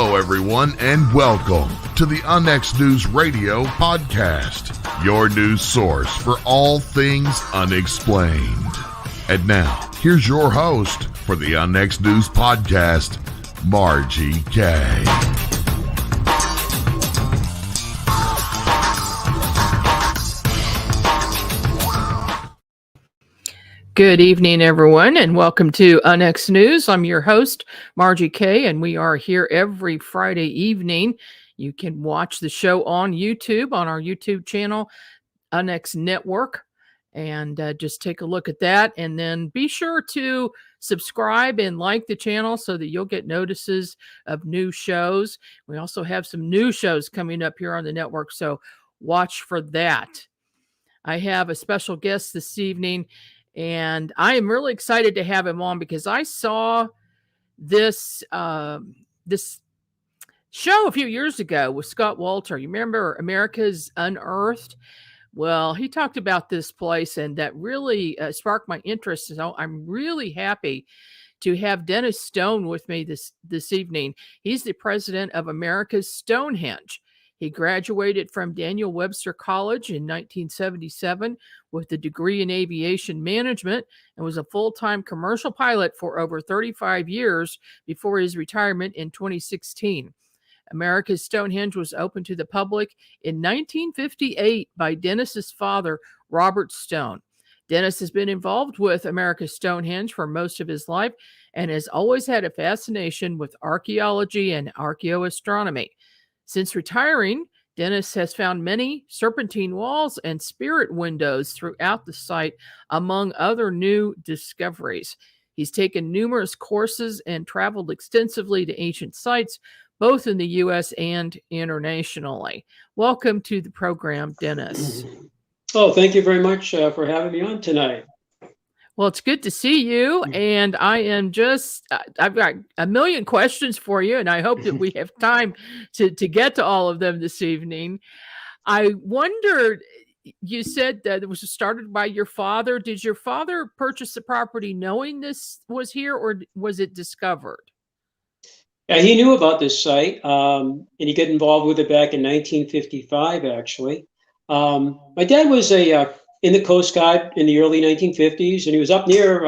Hello, everyone, and welcome to the Unnext News Radio podcast, your news source for all things unexplained. And now, here's your host for the Unnext News podcast, Margie K. Good evening, everyone, and welcome to Unnext News. I'm your host, Margie K., and we are here every Friday evening. You can watch the show on YouTube, on our YouTube channel, Unnext Network, and just take a look at that. And then be sure to subscribe and like the channel so that you'll get notices of new shows. We also have some new shows coming up here on the network, so watch for that. I have a special guest this evening, and I am really excited to have him on because I saw this this show a few years ago with Scott Walter. You remember America's Unearthed? Well, he talked about this place, and that really sparked my interest. So I'm really happy to have Dennis Stone with me this evening. He's the president of America's Stonehenge. He graduated from Daniel Webster College in 1977 with a degree in aviation management and was a full-time commercial pilot for over 35 years before his retirement in 2016. America's Stonehenge was opened to the public in 1958 by Dennis's father, Robert Stone. Dennis has been involved with America's Stonehenge for most of his life and has always had a fascination with archaeology and archeoastronomy. Since retiring, Dennis has found many serpentine walls and spirit windows throughout the site, among other new discoveries. He's taken numerous courses and traveled extensively to ancient sites, both in the U.S. and internationally. Welcome to the program, Dennis. Oh, thank you very much for having me on tonight. Well, it's good to see you, and I am I've got a million questions for you, and I hope that we have time to get to all of them this evening. I wondered, you said that it was started by your father. Did your father purchase the property knowing this was here, or was it discovered? Yeah, he knew about this site, and he got involved with it back in 1955, actually. My dad was in the Coast Guard in the early 1950s, and he was up near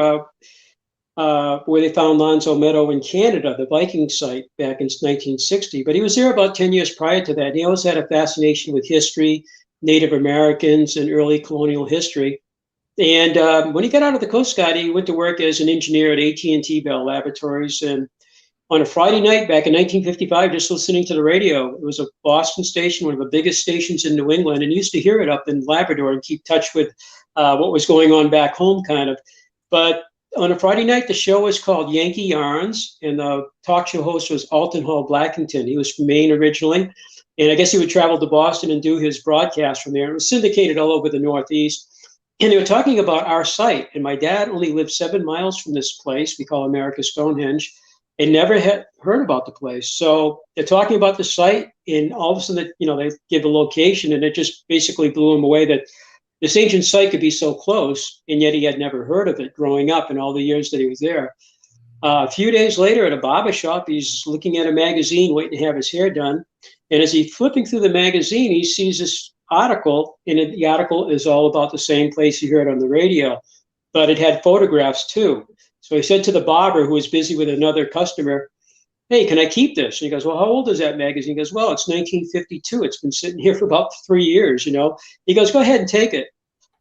where they found Lonzo Meadow in Canada, the Viking site, back in 1960. But he was there about 10 years prior to that. And he always had a fascination with history, Native Americans, and early colonial history. And when he got out of the Coast Guard, he went to work as an engineer at AT&T Bell Laboratories. And on a Friday night back in 1955, just listening to the radio, it was a Boston station, one of the biggest stations in New England, and used to hear it up in Labrador and keep touch with what was going on back home, kind of. But on a Friday night, the show was called Yankee Yarns, and the talk show host was Alton Hall Blackington. He was from Maine originally, and I guess he would travel to Boston and do his broadcast from there. It was syndicated all over the Northeast. And they were talking about our site, and my dad only lived 7 miles from this place we call America's Stonehenge, and never had heard about the place. So they're talking about the site, and all of a sudden, they give a location, and it just basically blew him away that this ancient site could be so close, and yet he had never heard of it growing up in all the years that he was there. A few days later at a barber shop, he's looking at a magazine, waiting to have his hair done. And as he's flipping through the magazine, he sees this article, and the article is all about the same place he heard on the radio, but it had photographs too. So he said to the barber, who was busy with another customer, "Hey, can I keep this?" And he goes, "Well, how old is that magazine?" He goes, "Well, it's 1952. It's been sitting here for about 3 years, He goes, "Go ahead and take it."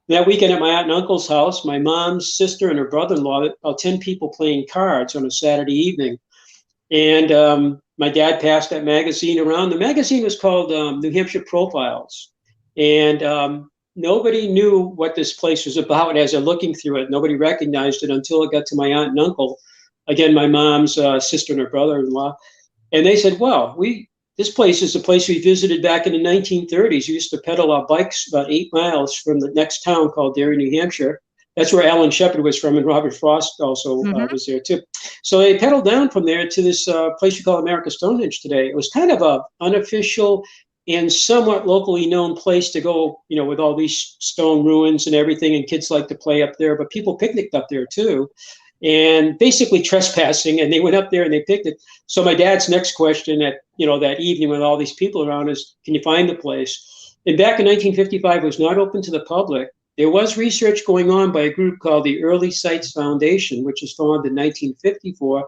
That weekend at my aunt and uncle's house, my mom's sister and her brother-in-law, about 10 people playing cards on a Saturday evening. And my dad passed that magazine around. The magazine was called New Hampshire Profiles. And nobody knew what this place was about as they're looking through it. Nobody recognized it until it got to my aunt and uncle. Again, my mom's sister and her brother-in-law. And they said, "Well, this place is a place we visited back in the 1930s. We used to pedal our bikes about 8 miles from the next town called Derry, New Hampshire." That's where Alan Shepard was from, and Robert Frost also was there too. So they pedaled down from there to this place we call America's Stonehenge today. It was kind of a unofficial and somewhat locally known place to go, with all these stone ruins and everything, and kids like to play up there, but people picnicked up there too. and basically trespassing. And they went up there and they picked it. So my dad's next question at, that evening with all these people around is, can you find the place? And back in 1955, it was not open to the public. There was research going on by a group called the Early Sites Foundation, which was formed in 1954.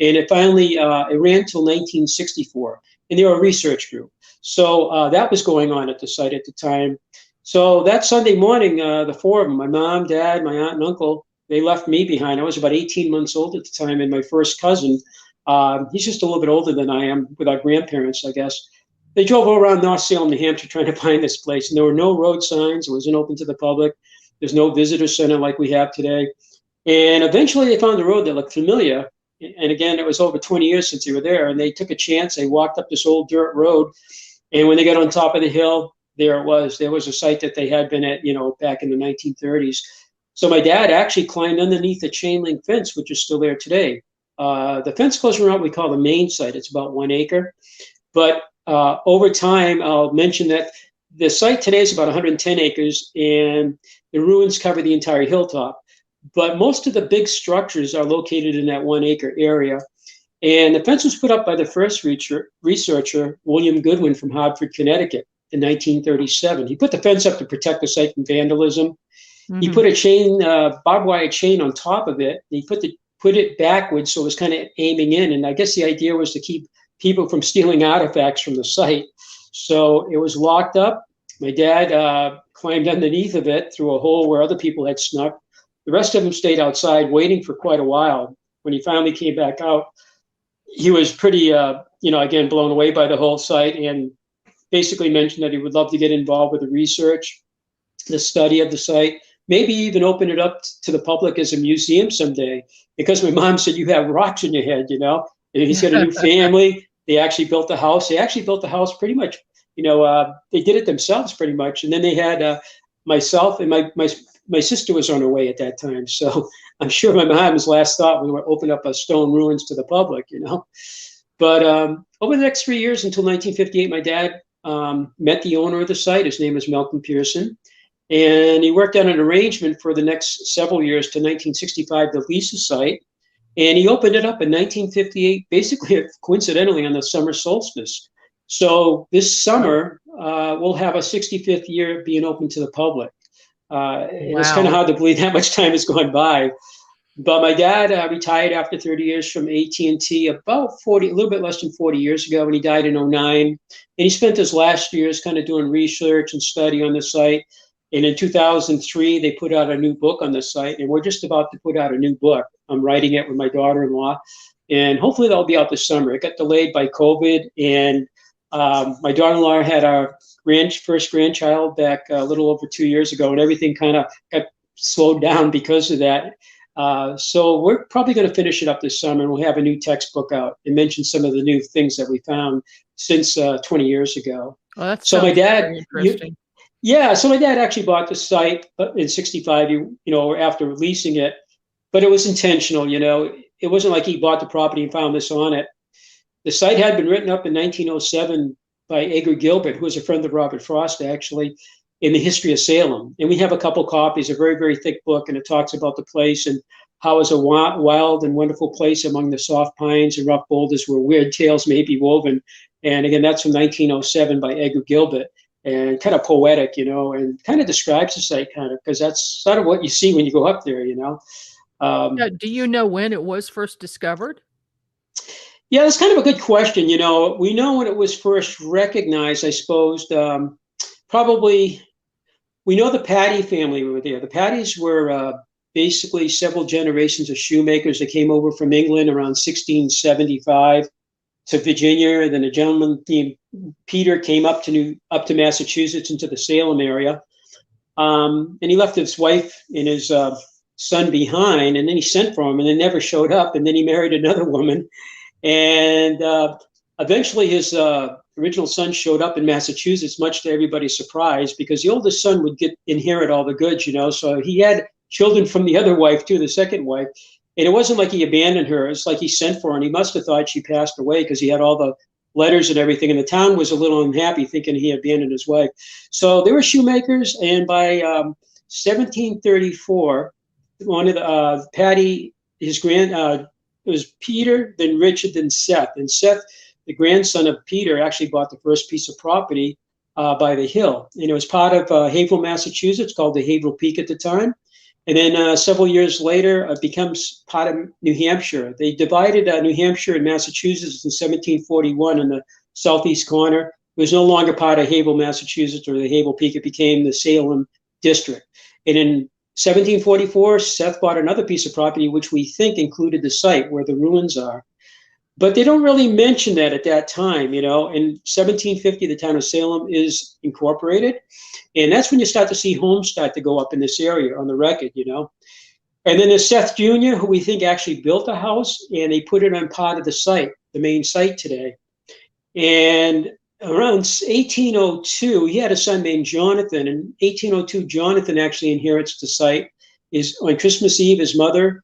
And it finally, it ran till 1964. And they were a research group. So that was going on at the site at the time. So that Sunday morning, the four of them, my mom, dad, my aunt, and uncle, they left me behind. I was about 18 months old at the time, and my first cousin, he's just a little bit older than I am, with our grandparents, I guess. They drove all around North Salem, New Hampshire, trying to find this place. And there were no road signs. It wasn't open to the public. There's no visitor center like we have today. And eventually they found a road that looked familiar. And again, it was over 20 years since they were there. And they took a chance. They walked up this old dirt road. And when they got on top of the hill, there it was. There was a site that they had been at, back in the 1930s. So my dad actually climbed underneath a chain link fence, which is still there today. The fence goes around what we call the main site. It's about 1 acre. But over time, I'll mention that the site today is about 110 acres, and the ruins cover the entire hilltop. But most of the big structures are located in that 1 acre area. And the fence was put up by the first researcher, William Goodwin from Hartford, Connecticut, in 1937. He put the fence up to protect the site from vandalism. Mm-hmm. He put a barbed wire chain on top of it. He put it backwards, so it was kind of aiming in. And I guess the idea was to keep people from stealing artifacts from the site. So it was locked up. My dad climbed underneath of it through a hole where other people had snuck. The rest of them stayed outside waiting for quite a while. When he finally came back out, he was pretty, again, blown away by the whole site, and basically mentioned that he would love to get involved with the research, the study of the site, maybe even open it up to the public as a museum someday. Because my mom said, you have rocks in your head, And he's got a new family. They actually built the house. They actually built the house pretty much, they did it themselves pretty much. And then they had myself and my sister was on her way at that time. So I'm sure my mom's last thought was to open up a stone ruins to the public, But over the next 3 years until 1958, my dad met the owner of the site. His name was Malcolm Pearson. And he worked out an arrangement for the next several years to 1965 to lease the site. And he opened it up in 1958, basically coincidentally on the summer solstice. So this summer, we'll have a 65th year being open to the public. Wow. It's kind of hard to believe that much time has gone by. But my dad retired after 30 years from AT&T about a little bit less than 40 years ago, when he died in 2009. And he spent his last years kind of doing research and study on the site. And in 2003, they put out a new book on the site, and we're just about to put out a new book. I'm writing it with my daughter-in-law, and hopefully that'll be out this summer. It got delayed by COVID, and my daughter-in-law had our first grandchild back a little over 2 years ago, and everything kind of got slowed down because of that. So we're probably going to finish it up this summer, and we'll have a new textbook out and mention some of the new things that we found since 20 years ago. Well, that's so my dad. Interesting. So my dad actually bought the site in 65, after leasing it, but it was intentional, It wasn't like he bought the property and found this on it. The site had been written up in 1907 by Edgar Gilbert, who was a friend of Robert Frost, actually, in the history of Salem. And we have a couple copies, a very, very thick book, and it talks about the place and how it was a wild and wonderful place among the soft pines and rough boulders where weird tales may be woven. And again, that's from 1907 by Edgar Gilbert. And kind of poetic, and kind of describes the site because that's sort of what you see when you go up there, Do you know when it was first discovered? Yeah, that's kind of a good question. We know when it was first recognized, I suppose. Probably, we know the Patty family were there. The Pattys were basically several generations of shoemakers that came over from England around 1675 to Virginia. And then a gentleman named Peter came up to Massachusetts into the Salem area. And he left his wife and his son behind, and then he sent for him, and they never showed up. And then he married another woman. And eventually his original son showed up in Massachusetts, much to everybody's surprise, because the oldest son would inherit all the goods, So he had children from the other wife too, the second wife. And it wasn't like he abandoned her. It's like he sent for her, and he must have thought she passed away because he had all the letters and everything. And the town was a little unhappy, thinking he abandoned his wife. So they were shoemakers. And by 1734, one of the Patty it was Peter, then Richard, then Seth. And Seth, the grandson of Peter, actually bought the first piece of property by the hill. And it was part of Haverhill, Massachusetts, called the Haverhill Peak at the time. And then several years later, it becomes part of New Hampshire. They divided New Hampshire and Massachusetts in 1741 in the southeast corner. It was no longer part of Haverhill, Massachusetts, or the Haverhill Peak. It became the Salem district. And in 1744, Seth bought another piece of property, which we think included the site where the ruins are. But they don't really mention that at that time, In 1750, the town of Salem is incorporated. And that's when you start to see homes start to go up in this area on the record, And then there's Seth Jr., who we think actually built a house, and they put it on part of the site, the main site today. And around 1802, he had a son named Jonathan. In 1802, Jonathan actually inherits the site. On Christmas Eve, his mother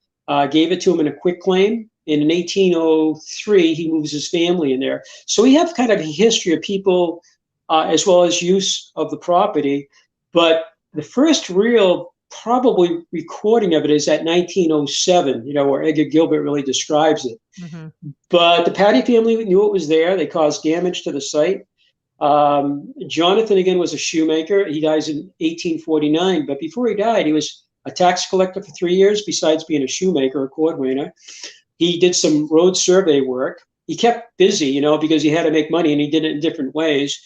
gave it to him in a quitclaim. And in 1803, he moves his family in there. So we have kind of a history of people as well as use of the property. But the first real probably recording of it is at 1907, where Edgar Gilbert really describes it. Mm-hmm. But the Patty family knew it was there. They caused damage to the site. Jonathan, again, was a shoemaker. He dies in 1849. But before he died, he was a tax collector for 3 years, besides being a shoemaker, a cordwainer. He did some road survey work. He kept busy, because he had to make money, and he did it in different ways.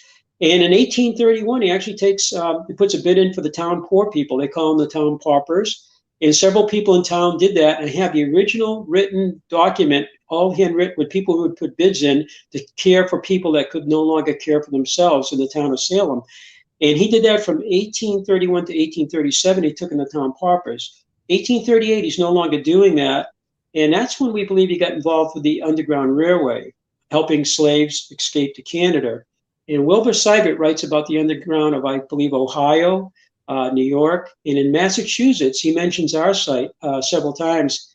And in 1831, he actually he puts a bid in for the town poor people. They call them the town paupers. And several people in town did that and have the original written document, all handwritten, with people who would put bids in to care for people that could no longer care for themselves in the town of Salem. And he did that from 1831 to 1837. He took in the town paupers. 1838, he's no longer doing that. And that's when we believe he got involved with the Underground Railway, helping slaves escape to Canada. And Wilbur Seibert writes about the Underground of, I believe, Ohio, New York, and in Massachusetts. He mentions our site several times.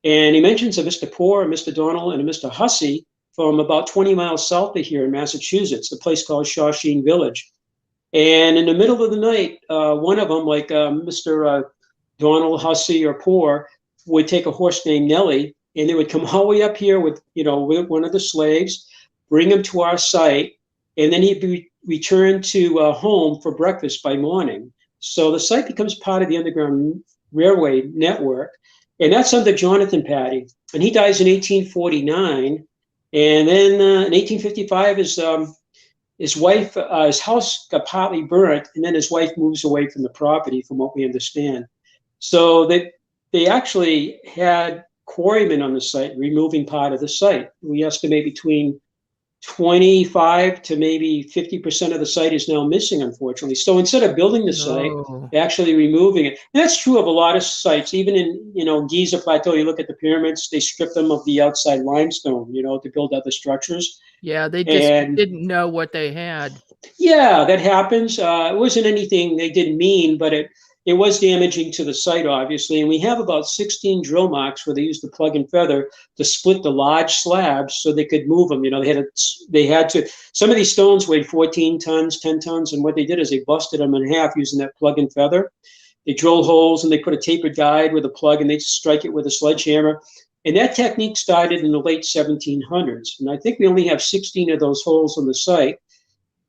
And he mentions a Mr. Poor, a Mr. Donald, and a Mr. Hussey from about 20 miles south of here in Massachusetts, a place called Shawsheen Village. And in the middle of the night, one of them, like Mr. Donald, Hussey, or Poor, would take a horse named Nellie, and they would come all the way up here with one of the slaves, bring him to our site, and then he'd be returned to home for breakfast by morning. So the site becomes part of the Underground Railway network, and that's under Jonathan Patty. And he dies in 1849, and then in 1855, his wife, his house got partly burnt, and then his wife moves away from the property, from what we understand. So they actually had quarrymen on the site, removing part of the site. We estimate between 25 to maybe 50% of the site is now missing, unfortunately. So instead of building the site, actually removing it. And that's true of a lot of sites. Even in, Giza Plateau, you look at the pyramids, they strip them of the outside limestone, to build other structures. Yeah, they just didn't know what they had. Yeah, that happens. It wasn't anything they didn't mean, but it was damaging to the site, obviously. And we have about 16 drill marks where they used the plug and feather to split the large slabs so they could move them. They had to. Some of these stones weighed 14 tons, 10 tons. And what they did is they busted them in half using that plug and feather. They drilled holes and they put a tapered guide with a plug and they strike it with a sledgehammer. And that technique started in the late 1700s. And I think we only have 16 of those holes on the site.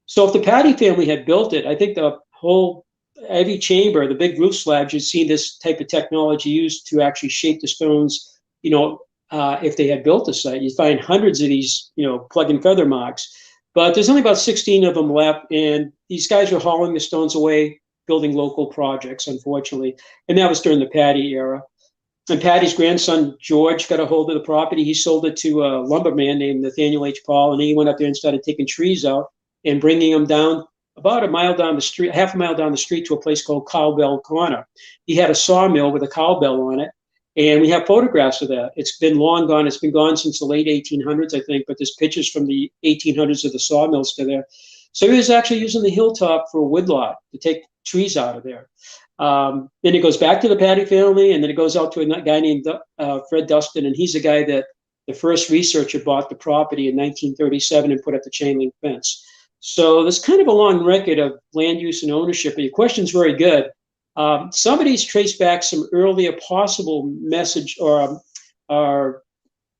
So if the Patty family had built it, I think the whole every chamber, the big roof slabs, you'd see this type of technology used to actually shape the stones, if they had built the site. You'd find hundreds of these, plug and feather marks. But there's only about 16 of them left, and these guys were hauling the stones away, building local projects, unfortunately. And that was during the Patty era. And Patty's grandson, George, got a hold of the property. He sold it to a lumberman named Nathaniel H. Paul, and he went up there and started taking trees out and bringing them down about half a mile down the street to a place called Cowbell Corner. He had a sawmill with a cowbell on it, and we have photographs of that. It's been long gone. It's been gone since the late 1800s, I think, but there's pictures from the 1800s of the sawmill still there. So he was actually using the hilltop for a woodlot to take trees out of there. Then it goes back to the Patty family, and then it goes out to a guy named Fred Dustin, and he's the guy that the first researcher bought the property in 1937 and put up the chain link fence. So there's kind of a long record of land use and ownership, and your question's very good. Some of these trace back some earlier possible message or are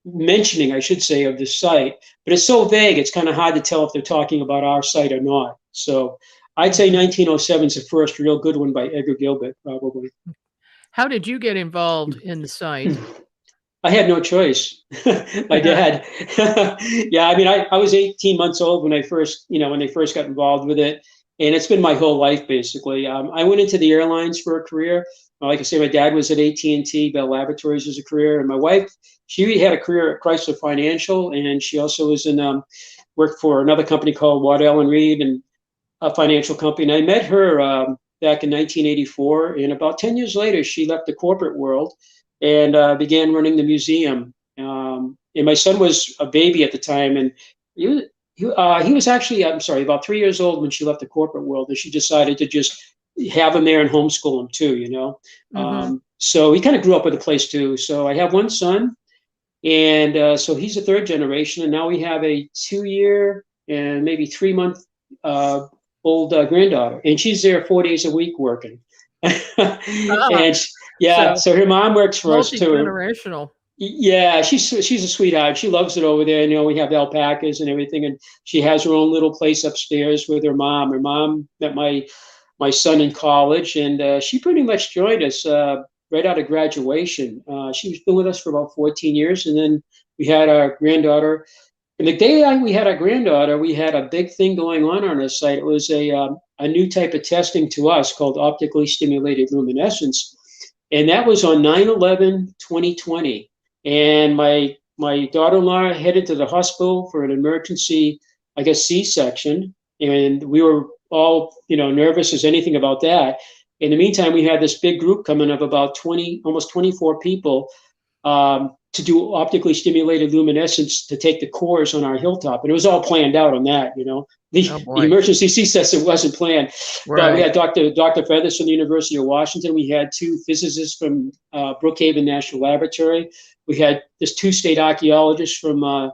mentioning, I should say, of the site, but it's so vague, it's kind of hard to tell if they're talking about our site or not. So I'd say 1907 is the first real good one by Edgar Gilbert, probably. How did you get involved in the site? I had no choice. My dad. Yeah, I mean, I was 18 months old when I first, when they first got involved with it. And it's been my whole life, basically. I went into the airlines for a career. Like I say, my dad was at AT&T, Bell Laboratories as a career. And my wife, she had a career at Chrysler Financial. And she also was worked for another company called Waddell & Reed, and a financial company. And I met her back in 1984. And about 10 years later, she left the corporate world and began running the museum. And my son was a baby at the time, and he was actually, about 3 years old when she left the corporate world, and she decided to just have him there and homeschool him too, So he kind of grew up with the place too. So I have one son, and so he's a third generation, and now we have a 2-year and maybe 3-month old granddaughter, and she's there 4 days a week working. And so her mom works for us too. Multi-generational. Yeah, she's a sweetheart. She loves it over there. We have alpacas and everything, and she has her own little place upstairs with her mom. Her mom met my son in college, and she pretty much joined us right out of graduation. She's been with us for about 14 years, and then we had our granddaughter. And the day we had our granddaughter, we had a big thing going on our site. It was a new type of testing to us called optically stimulated luminescence. And that was on 9/11/2020. And my daughter-in-law headed to the hospital for an emergency, I guess, C-section. And we were all, nervous as anything about that. In the meantime, we had this big group coming of about 20, almost 24 people, to do optically stimulated luminescence to take the course on our hilltop. And it was all planned out on that, The emergency C-section wasn't planned. Right. But we had Dr. Feathers from the University of Washington. We had 2 physicists from Brookhaven National Laboratory. We had this 2 state archaeologists from the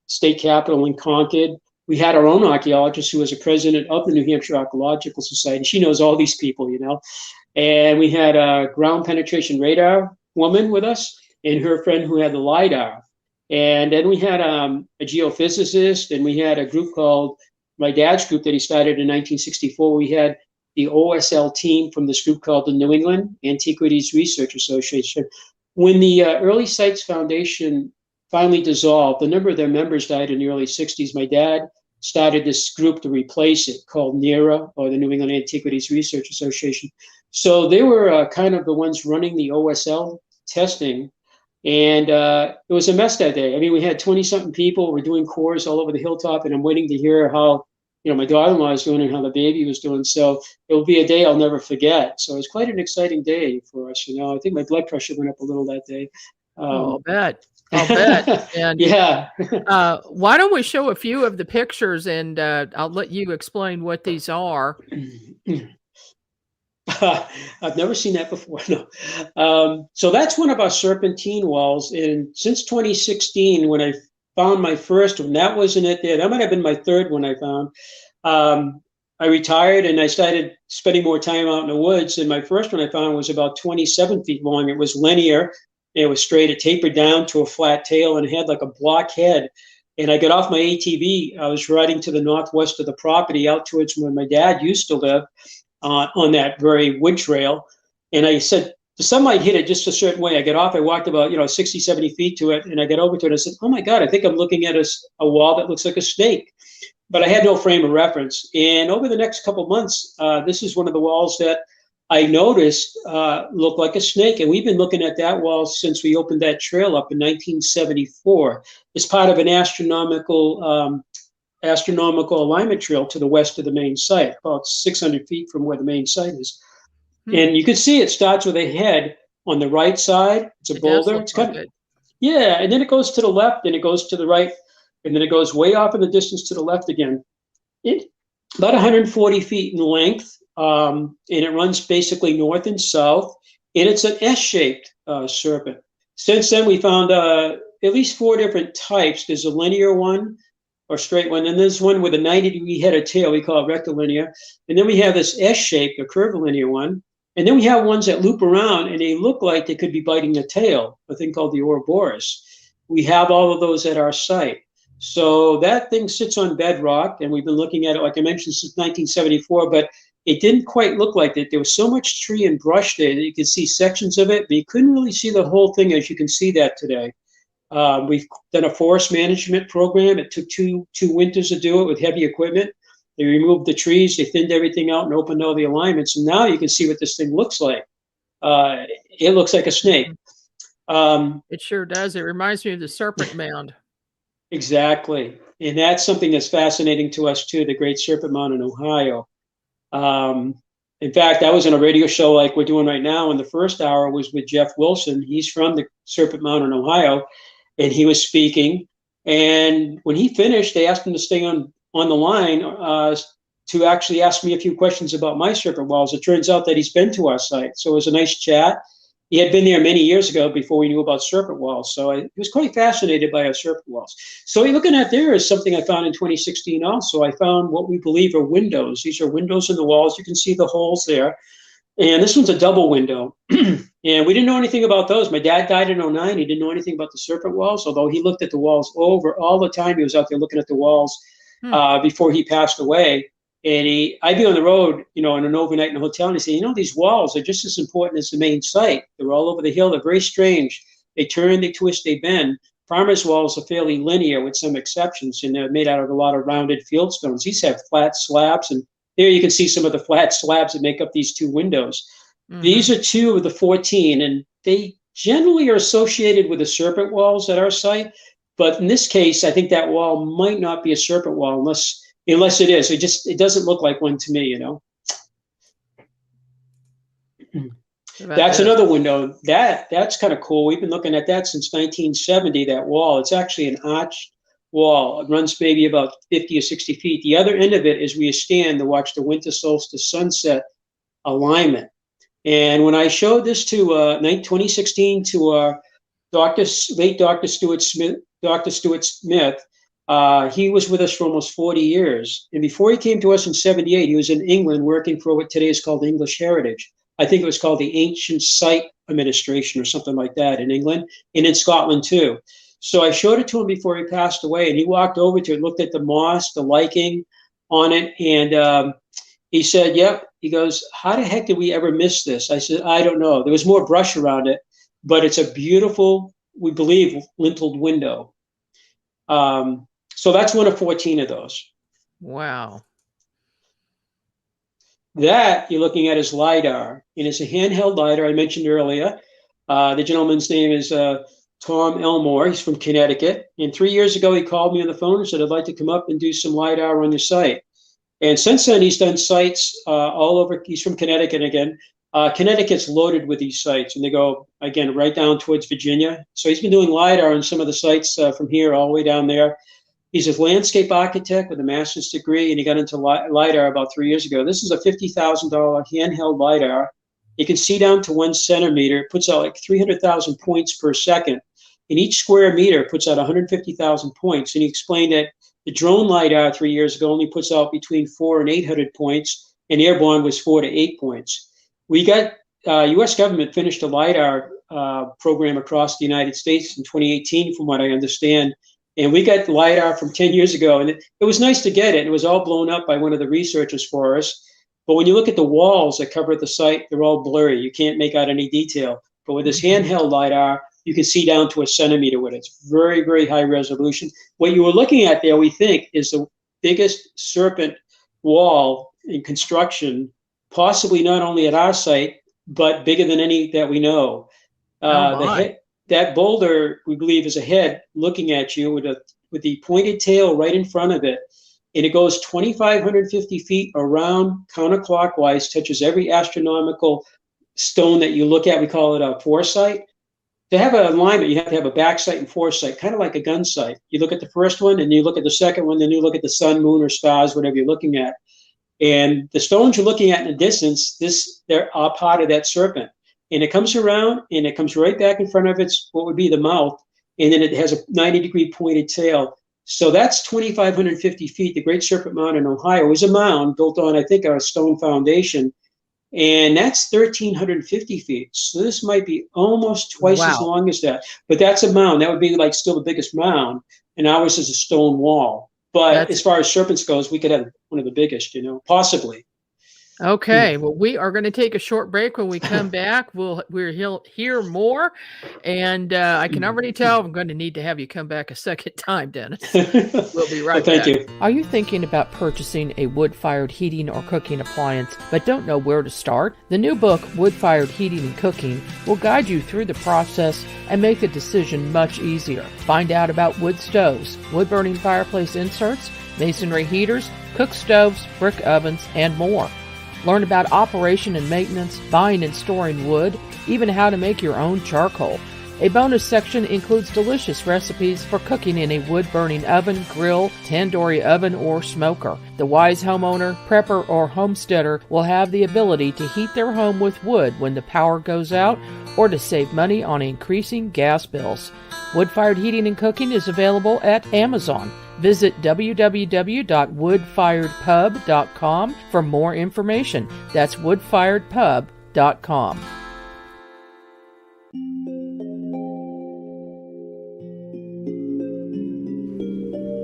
state capitol in Concord. We had our own archaeologist who was a president of the New Hampshire Archaeological Society. She knows all these people, And we had a ground penetration radar woman with us, and her friend who had the LIDAR. And then we had a geophysicist, and we had a group called, my dad's group that he started in 1964. We had the OSL team from this group called the New England Antiquities Research Association. When the Early Sites Foundation finally dissolved, a number of their members died in the early 60s. My dad started this group to replace it called NERA, or the New England Antiquities Research Association. So they were kind of the ones running the OSL testing. And it was a mess that day. I mean, we had 20-something people. We're doing cores all over the hilltop, and I'm waiting to hear how, my daughter-in-law is doing and how the baby was doing. So it will be a day I'll never forget. So it was quite an exciting day for us. I think my blood pressure went up a little that day. I'll bet. And yeah. Why don't we show a few of the pictures, and I'll let you explain what these are. I've never seen that before. No. So that's one of our serpentine walls. And since 2016, when I found my first one, that wasn't it there. That might have been my third one I found. I retired and I started spending more time out in the woods. And my first one I found was about 27 feet long. It was linear. It was straight. It tapered down to a flat tail and had like a block head. And I got off my ATV. I was riding to the northwest of the property out towards where my dad used to live. On that very wood trail. And I said, the sunlight hit it just a certain way. I get off, I walked about, 60, 70 feet to it, and I get over to it and I said, oh my God, I think I'm looking at a wall that looks like a snake. But I had no frame of reference. And over the next couple months, this is one of the walls that I noticed looked like a snake. And we've been looking at that wall since we opened that trail up in 1974. It's part of an astronomical alignment trail to the west of the main site, about 600 feet from where the main site is. And you can see it starts with a head on the right side. It's a boulder. It's kind of, yeah, and then it goes to the left, and it goes to the right, and then it goes way off in the distance to the left again. It about 140 feet in length, and it runs basically north and south, and it's an S-shaped serpent. Since then, we found at least 4 different types. There's a linear one, or straight one, and there's one with a 90-degree head or tail we call it rectilinear, and then we have this S-shaped, a curvilinear one, And then we have ones that loop around and they look like they could be biting the tail, a thing called the Ouroboros. We have all of those at our site. So that thing sits on bedrock, and we've been looking at it, like I mentioned, since 1974, but it didn't quite look like that. There was so much tree and brush there that you could see sections of it, but you couldn't really see the whole thing as you can see that today. We've done a forest management program. It took two winters to do it with heavy equipment. They removed the trees, they thinned everything out and opened all the alignments. And now you can see what this thing looks like. It looks like a snake. It sure does. It reminds me of the Serpent Mound. Exactly. And that's something that's fascinating to us too, the Great Serpent Mound in Ohio. In fact, I was on a radio show like we're doing right now, and the first hour was with Jeff Wilson. He's from the Serpent Mound in Ohio, and he was speaking. And when he finished, they asked him to stay on the line to actually ask me a few questions about my serpent walls. It turns out that he's been to our site. So it was a nice chat. He had been there many years ago before we knew about serpent walls. So I was quite fascinated by our serpent walls. So what you're looking at there is something I found in 2016 also. I found what we believe are windows. These are windows in the walls. You can see the holes there. And this one's a double window. And we didn't know anything about those. My dad died in 2009. He didn't know anything about the serpent walls, although he looked at the walls over all the time. He was out there looking at the walls before he passed away. And I'd be on the road, on an overnight in a hotel, and he'd say, these walls are just as important as the main site. They're all over the hill. They're very strange. They turn, they twist, they bend. Farmers' walls are fairly linear with some exceptions, and they're made out of a lot of rounded field stones. These have flat slabs, and there you can see some of the flat slabs that make up these two windows. Mm-hmm. These are 2 of the 14, and they generally are associated with the serpent walls at our site. But in this case, I think that wall might not be a serpent wall unless it is. It doesn't look like one to me, That's another window. That's kind of cool. We've been looking at that since 1970, that wall. It's actually an arched wall. It runs maybe about 50 or 60 feet. The other end of it is where you stand to watch the winter solstice sunset alignment. And when I showed this to 2016 to late Dr. Stuart Smith, he was with us for almost 40 years. And before he came to us in 78, he was in England working for what today is called English Heritage. I think it was called the Ancient Site Administration or something like that in England, and in Scotland too. So I showed it to him before he passed away, and he walked over to it, looked at the moss, the lichen on it, and he said, yep. He goes, how the heck did we ever miss this? I said, I don't know. There was more brush around it, but it's a beautiful, we believe, linteled window. So that's one of 14 of those. Wow. That you're looking at is LiDAR, and it's a handheld LiDAR I mentioned earlier. The gentleman's name is Tom Elmore. He's from Connecticut. And 3 years ago, he called me on the phone and said, I'd like to come up and do some LiDAR on your site. And since then, he's done sites all over. He's from Connecticut again. Connecticut's loaded with these sites, and they go, again, right down towards Virginia. So he's been doing LiDAR on some of the sites from here all the way down there. He's a landscape architect with a master's degree, and he got into LiDAR about 3 years ago. This is a $50,000 handheld LiDAR. You can see down to 1 centimeter. It puts out like 300,000 points per second. And each square meter puts out 150,000 points. And he explained that the drone LiDAR 3 years ago only puts out between 400 and 800 points, and airborne was 4 to 8 points. We got, U.S. government finished a LiDAR program across the United States in 2018, from what I understand. And we got LiDAR from 10 years ago, and it was nice to get it. It was all blown up by one of the researchers for us. But when you look at the walls that cover the site, they're all blurry. You can't make out any detail. But with this handheld LiDAR, you can see down to 1 centimeter with it. It's very, very high resolution. What you were looking at there, we think, is the biggest serpent wall in construction, possibly not only at our site, but bigger than any that we know. That boulder, we believe, is a head looking at you with the pointed tail right in front of it. And it goes 2,550 feet around counterclockwise, touches every astronomical stone that you look at. We call it a foresight. To have an alignment, you have to have a back sight and foresight, kind of like a gun sight. You look at the first one, and you look at the second one, then you look at the sun, moon, or stars, whatever you're looking at. And the stones you're looking at in the distance, they're part of that serpent. And it comes around, and it comes right back in front of its, what would be the mouth, and then it has a 90-degree pointed tail. So that's 2,550 feet. The Great Serpent Mound in Ohio is a mound built on, I think, a stone foundation. and that's 1,350 feet. So this might be almost twice as long as that. But that's a mound. That would be like still the biggest mound, and ours is a stone wall. But as far as serpents goes, we could have one of the biggest, possibly. Okay, well, we are going to take a short break. When we come back, we'll hear more, and I can already tell I'm going to need to have you come back a second time, Dennis. We'll be right back. Thank you. Are you thinking about purchasing a wood-fired heating or cooking appliance, but don't know where to start? The new book, Wood-Fired Heating and Cooking, will guide you through the process and make the decision much easier. Find out about wood stoves, wood-burning fireplace inserts, masonry heaters, cook stoves, brick ovens, and more. Learn about operation and maintenance, buying and storing wood, even how to make your own charcoal. A bonus section includes delicious recipes for cooking in a wood-burning oven, grill, tandoori oven, or smoker. The wise homeowner, prepper, or homesteader will have the ability to heat their home with wood when the power goes out, or to save money on increasing gas bills. Wood-fired heating and cooking is available at Amazon. Visit www.woodfiredpub.com for more information. That's woodfiredpub.com.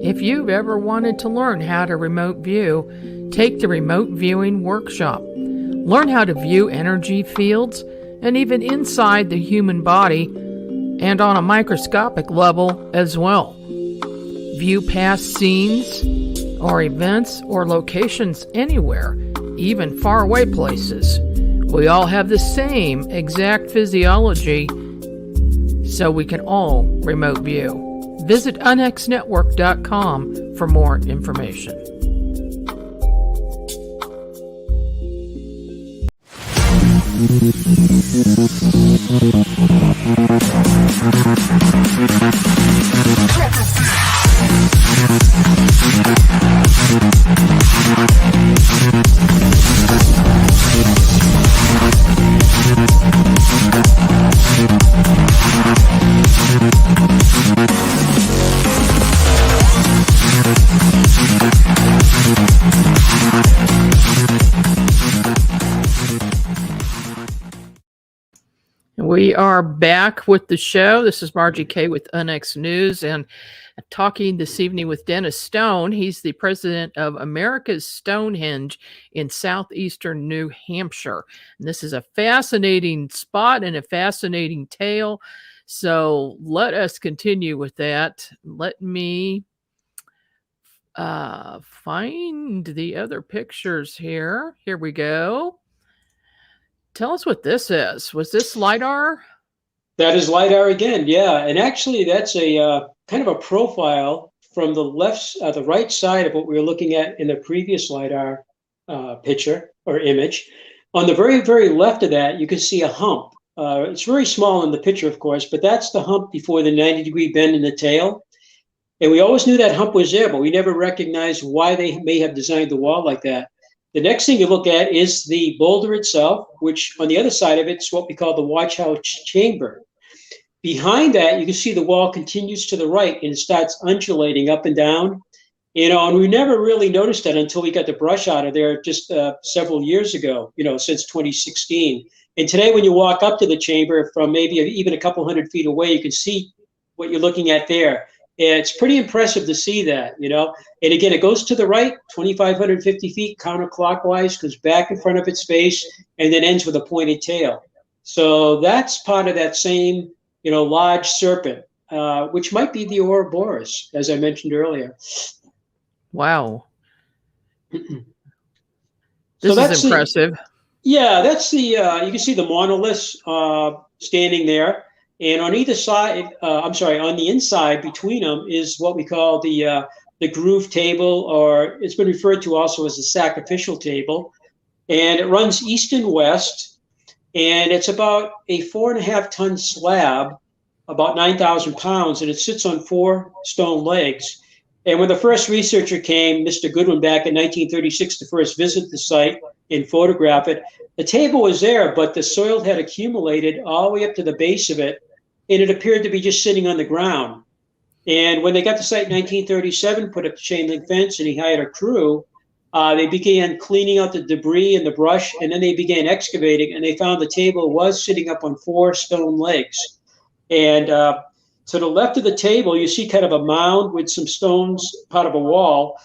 If you've ever wanted to learn how to remote view, take the Remote Viewing Workshop. Learn how to view energy fields and even inside the human body and on a microscopic level as well. View past scenes or events or locations anywhere, even faraway places. We all have the same exact physiology, so we can all remote view. Visit unxnetwork.com for more information. We are back with the show. This is Margie Kay with UNX News, and talking this evening with Dennis Stone. He's the president of America's Stonehenge in southeastern New Hampshire. And this is a fascinating spot and a fascinating tale. So let us continue with that. Let me find the other pictures here. Here we go. Tell us what this is. Was this LiDAR? That is LiDAR again, yeah. And actually, that's a kind of a profile from the right side of what we were looking at in the previous LiDAR picture or image. On the very, very left of that, you can see a hump. It's very small in the picture, of course, but that's the hump before the 90-degree bend in the tail. And we always knew that hump was there, but we never recognized why they may have designed the wall like that. The next thing you look at is the boulder itself, which on the other side of it is what we call the watch house chamber. Behind that, you can see the wall continues to the right and it starts undulating up and down. And we never really noticed that until we got the brush out of there just several years ago, since 2016. And today, when you walk up to the chamber from maybe even a couple hundred feet away, you can see what you're looking at there. And it's pretty impressive to see that, And again, it goes to the right, 2,550 feet counterclockwise, goes back in front of its face, and then ends with a pointed tail. So that's part of that same, large serpent, which might be the Ouroboros, as I mentioned earlier. Wow. This is impressive. That's you can see the monoliths standing there. And on either side, on the inside between them is what we call the groove table, or it's been referred to also as the sacrificial table. And it runs east and west, and it's about a 4.5-ton slab, about 9,000 pounds, and it sits on 4 stone legs. And when the first researcher came, Mr. Goodwin, back in 1936 to first visit the site and photograph it, the table was there, but the soil had accumulated all the way up to the base of it, and it appeared to be just sitting on the ground. And when they got to site in 1937, put up the chain link fence, and he hired a crew, They began cleaning out the debris and the brush, and then they began excavating, and they found the table was sitting up on 4 stone legs. And to the left of the table, you see kind of a mound with some stones, part of a wall,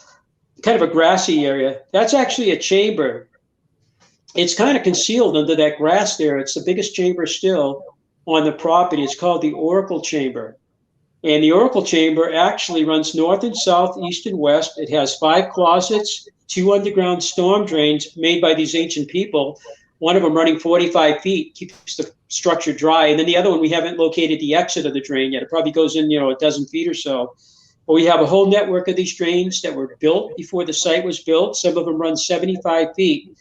kind of a grassy area. That's actually a chamber. It's kind of concealed under that grass there. It's the biggest chamber still on the property. It's called the Oracle Chamber. And the Oracle Chamber actually runs north and south, east and west. It has 5 closets, 2 underground storm drains made by these ancient people, one of them running 45 feet, keeps the structure dry. And then the other one, we haven't located the exit of the drain yet. It probably goes in, a dozen feet or so. But we have a whole network of these drains that were built before the site was built. Some of them run 75 feet.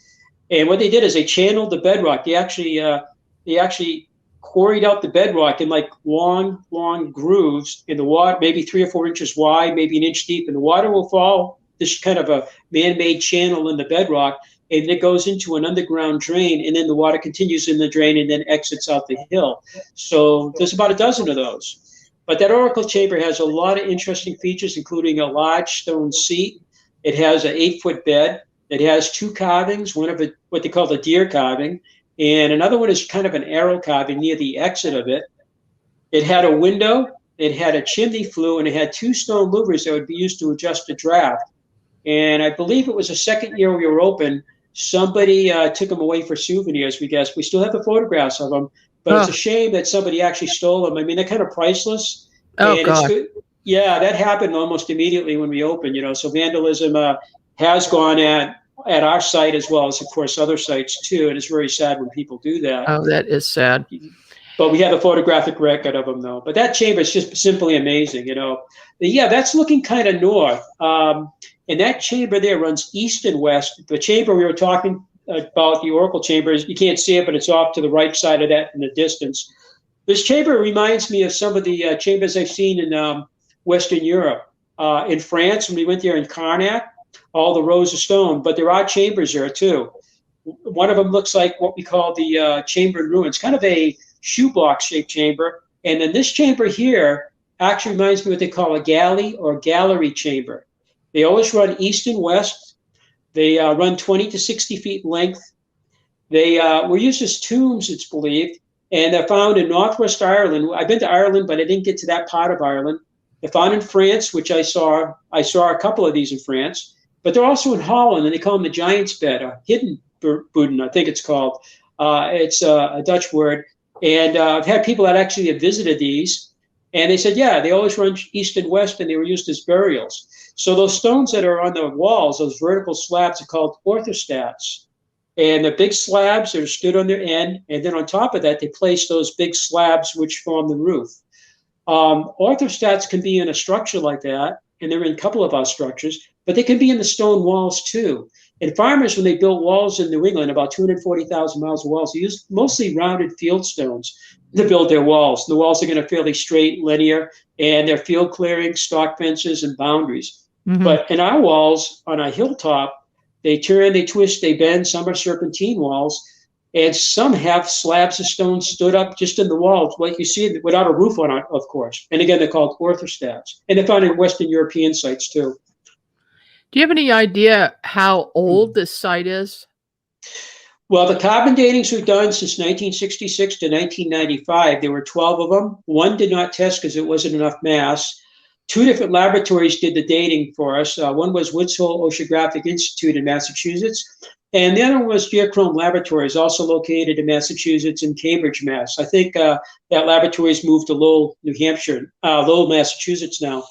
And what they did is they channeled the bedrock. They actually quarried out the bedrock in like long grooves in the water, maybe 3 or 4 inches wide, maybe an inch deep. And the water will fall this kind of a man-made channel in the bedrock, and it goes into an underground drain, and then the water continues in the drain and then exits out the hill. So there's about a dozen of those. But that Oracle Chamber has a lot of interesting features, including a large stone seat. It has an 8-foot bed. It has 2 carvings, one of it, what they call the deer carving, and another one is kind of an arrow carving near the exit of it. It had a window, it had a chimney flue, and it had 2 stone louvers that would be used to adjust the draft. And I believe it was the second year we were open, somebody took them away for souvenirs, we guess. We still have the photographs of them, but It's a shame that somebody actually stole them. I mean, they're kind of priceless. Oh, and God. Yeah, that happened almost immediately when we opened, So vandalism has gone at our site as well as, of course, other sites too. And it's very sad when people do that. Oh, that is sad. But we have a photographic record of them, though. But that chamber is just simply amazing, Yeah, that's looking kind of north. And that chamber there runs east and west. The chamber we were talking about, the Oracle Chamber, you can't see it, but it's off to the right side of that in the distance. This chamber reminds me of some of the chambers I've seen in Western Europe. In France, when we went there in Karnak, all the rows of stone, but there are chambers there too. One of them looks like what we call the chamber in ruins, kind of a shoebox shaped chamber. And then this chamber here actually reminds me of what they call a galley or gallery chamber. They always run east and west. They run 20 to 60 feet in length. They were used as tombs, it's believed, and they're found in northwest Ireland. I've been to Ireland, but I didn't get to that part of Ireland. They're found in France, which I saw a couple of these in France, but they're also in Holland, and they call them the Giant's Bed, a hidden Boeden, I think it's called. It's a Dutch word. And I've had people that actually have visited these, and they said, yeah, they always run east and west, and they were used as burials. So those stones that are on the walls, those vertical slabs, are called orthostats. And the big slabs that are stood on their end, and then on top of that, they place those big slabs which form the roof. Orthostats can be in a structure like that, and they're in a couple of our structures, but they can be in the stone walls too. And farmers, when they built walls in New England, about 240,000 miles of walls, they used mostly rounded field stones to build their walls. The walls are going to be fairly straight, linear, and they're field clearings, stock fences, and boundaries. Mm-hmm. But in our walls on a hilltop, they turn, they twist, they bend. Some are serpentine walls, and some have slabs of stone stood up just in the walls, like you see, without a roof on it, of course. And again, they're called orthostats. And they're found in Western European sites too. Do you have any idea how old this site is? Well, the carbon datings we've done since 1966 to 1995, there were 12 of them. One did not test because it wasn't enough mass. 2 different laboratories did the dating for us. One was Woods Hole Oceanographic Institute in Massachusetts, and the other one was Geochrome Laboratories, also located in Massachusetts and Cambridge, Mass. I think that laboratory's moved to Lowell, New Hampshire, Lowell, Massachusetts now.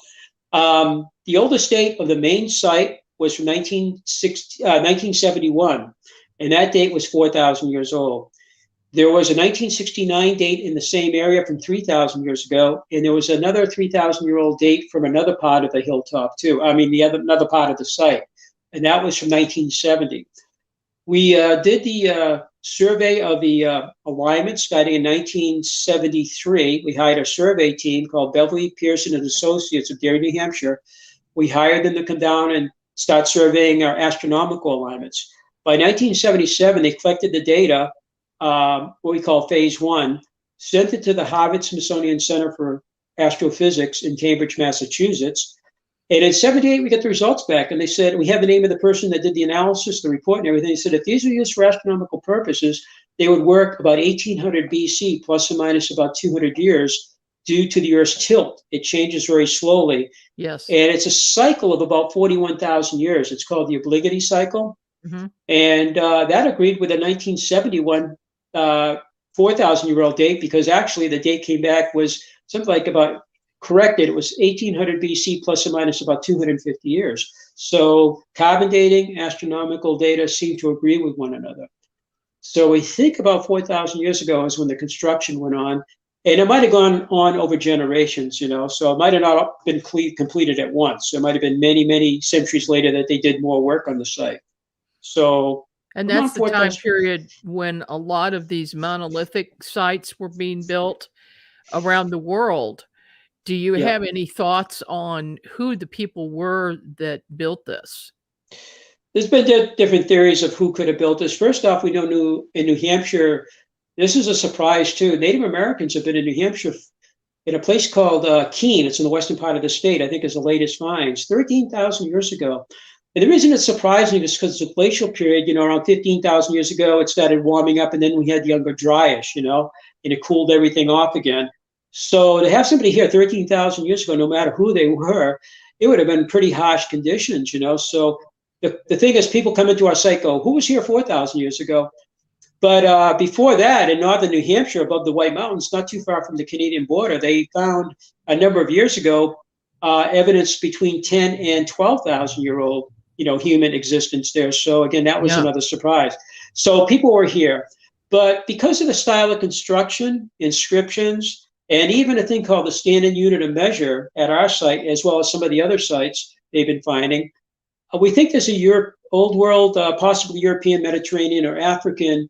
The oldest date of the main site was from 1971, and that date was 4,000 years old. There was a 1969 date in the same area from 3,000 years ago, and there was another 3,000-year-old date from another part of the hilltop too. Another part of the site, and that was from 1970. We did the survey of the alignment starting in 1973. We hired a survey team called Beverly Pearson and Associates of Derry, New Hampshire. We hired them to come down and start surveying our astronomical alignments. By 1977, they collected the data, what we call phase 1, sent it to the Harvard-Smithsonian Center for Astrophysics in Cambridge, Massachusetts. And in 78, we got the results back, and they said, we have the name of the person that did the analysis, the report, and everything. They said if these were used for astronomical purposes, they would work about 1800 BC, plus or minus about 200 years, due to the Earth's tilt. It changes very slowly. Yes. And it's a cycle of about 41,000 years. It's called the obligity cycle. Mm-hmm. And that agreed with the 1971 4,000-year-old date, because actually the date came back was something like about corrected. It was 1800 BC plus or minus about 250 years. So carbon dating, astronomical data seem to agree with one another. So we think about 4,000 years ago is when the construction went on. And it might have gone on over generations, you know, so it might have not been completed at once. It might have been many, many centuries later that they did more work on the site. So, and that's the time period when a lot of these monolithic sites were being built around the world. Do you have any thoughts on who the people were that built this? There's been different theories of who could have built this. First off, we know in New Hampshire, this is a surprise too. Native Americans have been in New Hampshire in a place called Keene. It's in the western part of the state, I think is the latest finds, 13,000 years ago. And the reason it's surprising is because the glacial period, you know, around 15,000 years ago, it started warming up, and then we had younger dryish, you know, and it cooled everything off again. So to have somebody here 13,000 years ago, no matter who they were, it would have been pretty harsh conditions, you know. So the thing is, people come into our site, go, who was here 4,000 years ago? But before that, in northern New Hampshire, above the White Mountains, not too far from the Canadian border, they found a number of years ago evidence between 10 and 12,000-year-old, you know, human existence there. So again, that was another surprise. So people were here, but because of the style of construction, inscriptions, and even a thing called the standard unit of measure at our site, as well as some of the other sites they've been finding, we think there's a old world, possibly European, Mediterranean, or African